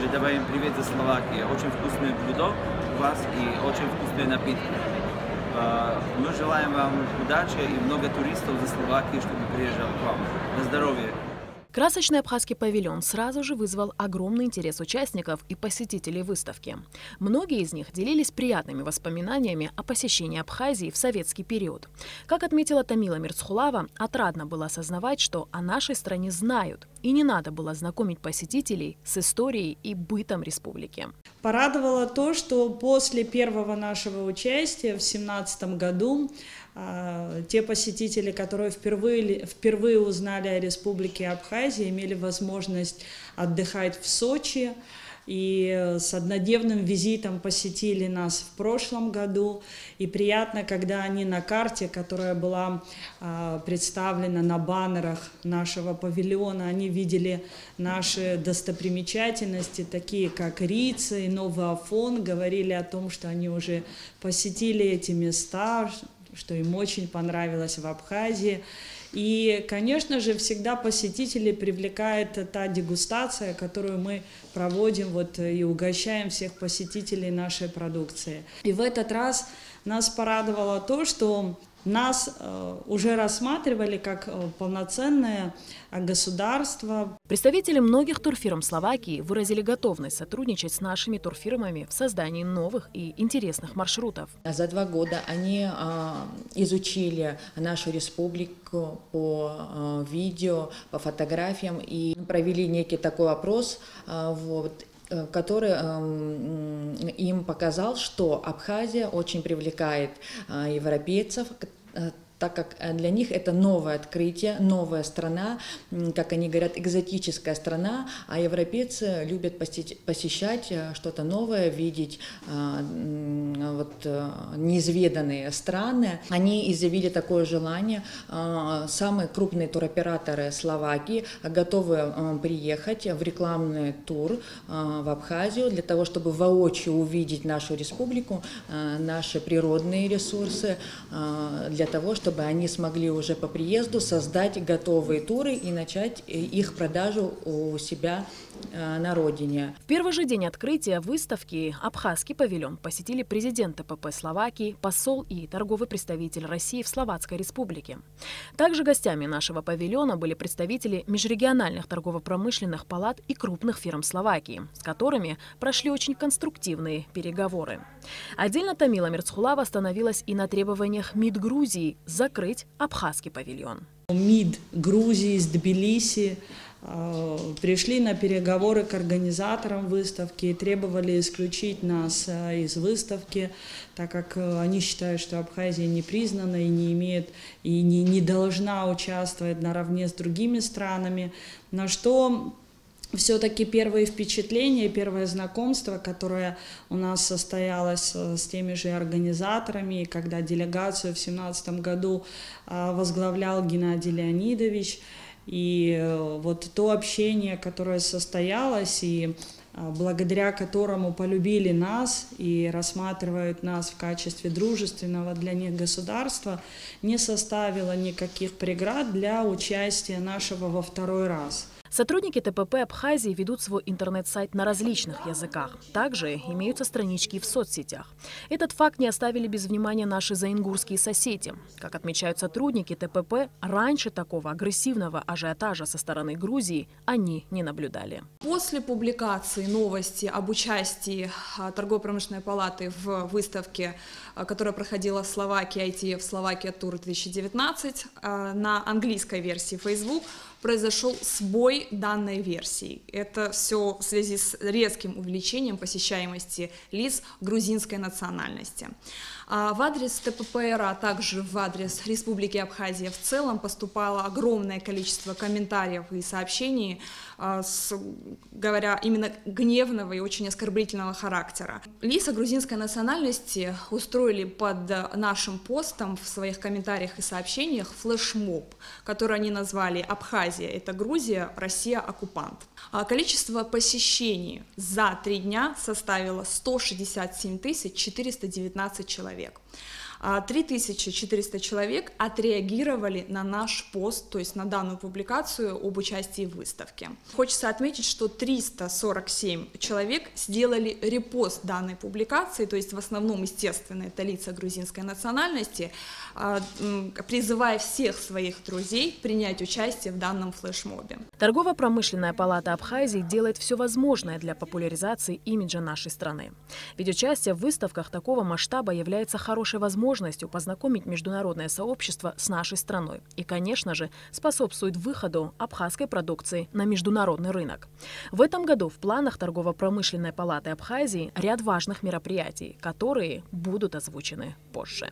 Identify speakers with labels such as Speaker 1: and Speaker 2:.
Speaker 1: передаваем привет из Словакии. Очень вкусное блюдо у вас и очень вкусные напитки. Мы желаем вам удачи и много туристов за Словакию, чтобы приезжал к вам. На здоровье!
Speaker 2: Красочный абхазский павильон сразу же вызвал огромный интерес участников и посетителей выставки. Многие из них делились приятными воспоминаниями о посещении Абхазии в советский период. Как отметила Тамила Мирцхулава, отрадно было осознавать, что о нашей стране знают, и не надо было знакомить посетителей с историей и бытом республики.
Speaker 3: Порадовало то, что после первого нашего участия в 2017 году те посетители, которые впервые узнали о Республике Абхазия, имели возможность отдыхать в Сочи и с однодневным визитом посетили нас в прошлом году. И приятно, когда они на карте, которая была представлена на баннерах нашего павильона, они видели наши достопримечательности, такие как Рица и Новый Афон, говорили о том, что они уже посетили эти места, что им очень понравилось в Абхазии. И, конечно же, всегда посетителей привлекает та дегустация, которую мы проводим и угощаем всех посетителей нашей продукции. И в этот раз нас порадовало то, что нас уже рассматривали как полноценное государство.
Speaker 2: Представители многих турфирм Словакии выразили готовность сотрудничать с нашими турфирмами в создании новых и интересных маршрутов.
Speaker 4: За 2 года они изучили нашу республику по видео, по фотографиям и провели некий такой опрос, который им показал, что Абхазия очень привлекает европейцев, так как для них это новое открытие, новая страна, как они говорят, экзотическая страна, а европейцы любят посещать что-то новое, видеть неизведанные страны. Они изъявили такое желание. Самые крупные туроператоры Словакии готовы приехать в рекламный тур в Абхазию для того, чтобы воочию увидеть нашу республику, наши природные ресурсы, для того, чтобы они смогли уже по приезду создать готовые туры и начать их продажу у себя на родине.
Speaker 2: В первый же день открытия выставки абхазский павильон посетили президент ТПП Словакии, посол и торговый представитель России в Словацкой Республике. Также гостями нашего павильона были представители межрегиональных торгово-промышленных палат и крупных фирм Словакии, с которыми прошли очень конструктивные переговоры. Отдельно Тамила Мирцхулава остановилась и на требованиях МИД Грузии закрыть абхазский павильон.
Speaker 3: МИД Грузии из Тбилиси пришли на переговоры к организаторам выставки и требовали исключить нас из выставки, так как они считают, что Абхазия не признана и не имеет и не должна участвовать наравне с другими странами. На что все-таки первые впечатления, первое знакомство, которое у нас состоялось с теми же организаторами, когда делегацию в 2017 году возглавлял Геннадий Леонидович, и то общение, которое состоялось, и благодаря которому полюбили нас и рассматривают нас в качестве дружественного для них государства, не составило никаких преград для участия нашего во второй раз.
Speaker 2: Сотрудники ТПП Абхазии ведут свой интернет-сайт на различных языках. Также имеются странички в соцсетях. Этот факт не оставили без внимания наши заингурские соседи. Как отмечают сотрудники ТПП, раньше такого агрессивного ажиотажа со стороны Грузии они не наблюдали.
Speaker 5: После публикации новости об участии Торгово-промышленной палаты в выставке, которая проходила в Словакии, ITF Словакия Тур 2019, на английской версии Facebook, произошел сбой данной версии. Это все в связи с резким увеличением посещаемости лиц грузинской национальности. В адрес ТПП-РА, а также в адрес Республики Абхазия в целом поступало огромное количество комментариев и сообщений, говоря именно гневного и очень оскорбительного характера. Лица грузинской национальности устроили под нашим постом в своих комментариях и сообщениях флешмоб, который они назвали «Абхазия – это Грузия, Россия – оккупант». Количество посещений за 3 дня составило 167 419 человек. 3400 человек отреагировали на наш пост, то есть на данную публикацию об участии в выставке. Хочется отметить, что 347 человек сделали репост данной публикации, то есть в основном, естественно, это лица грузинской национальности, призывая всех своих друзей принять участие в данном флешмобе.
Speaker 2: Торгово-промышленная палата Абхазии делает все возможное для популяризации имиджа нашей страны. Ведь участие в выставках такого масштаба является хорошей возможностью познакомить международное сообщество с нашей страной и, конечно же, способствует выходу абхазской продукции на международный рынок. В этом году в планах Торгово-промышленной палаты Абхазии ряд важных мероприятий, которые будут озвучены позже.